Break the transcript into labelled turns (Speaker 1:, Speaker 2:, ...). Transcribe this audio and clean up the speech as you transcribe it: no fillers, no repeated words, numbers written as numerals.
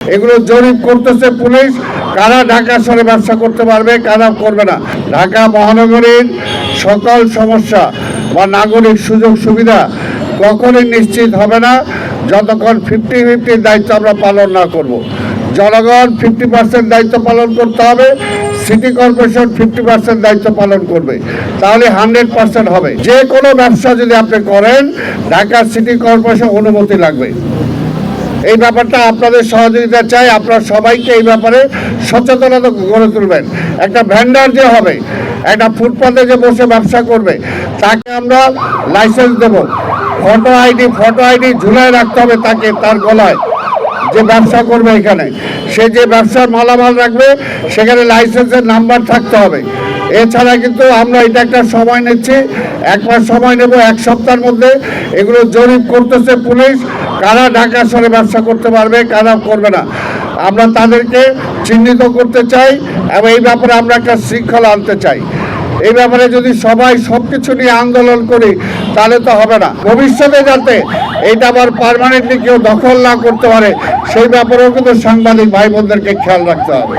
Speaker 1: এগুলো জরিপ করতেছে পুলিশ, কারা ঢাকা শহরে ব্যবসা করতে পারবে, কারা করবে না। ঢাকা মহানগরীর সকল সমস্যা বা নাগরিক সুযোগ সুবিধা কখনোই নিশ্চিত হবে না যতক্ষণ 50-50 দায়িত্ব আমরা পালন না করব। জনগণ 50% দায়িত্ব পালন করতে হবে, সিটি কর্পোরেশন 50% দায়িত্ব পালন করবে, তাহলে 100% হবে। যে কোনো ব্যবসা যদি আপনি করেন, ঢাকা সিটি কর্পোরেশন অনুমতি লাগবে। এই ব্যাপারটা আপনাদের সহযোগিতা চাই। আপনারা সবাইকে এই ব্যাপারে সচেতনতা গড়ে তুলবেন। একটা ভেন্ডার যে হবে, একটা ফুটপাতে যে বসে ব্যবসা করবে, তাকে আমরা লাইসেন্স দেব। ফটো আইডি ঝুলায় রাখতে হবে তাকে, তার গলায়, যে ব্যবসা করবে এখানে। সে যে ব্যবসার মালামাল রাখবে সেখানে লাইসেন্সের নাম্বার থাকতে হবে। এছাড়া কিন্তু আমরা এটা একটা সময় নিচ্ছি, 1 মাস সময় নেব। 1 সপ্তাহের মধ্যে এগুলো জরিপ করতেছে পুলিশ, কারা ঢাকা শহরে ব্যবসা করতে পারবে, কারা করবে না। আমরা তাদেরকে চিহ্নিত করতে চাই এবং এই ব্যাপারে আমরা একটা শৃঙ্খলা আনতে চাই। এই ব্যাপারে যদি সবাই সবকিছু নিয়ে আন্দোলন করি তাহলে তো হবে না। ভবিষ্যতে যাতে এইটা আবার পার্মানেন্টলি কেউ দখল না করতে পারে সেই ব্যাপারেও কিন্তু সাংবাদিক ভাই বোনদেরকে খেয়াল রাখতে হবে।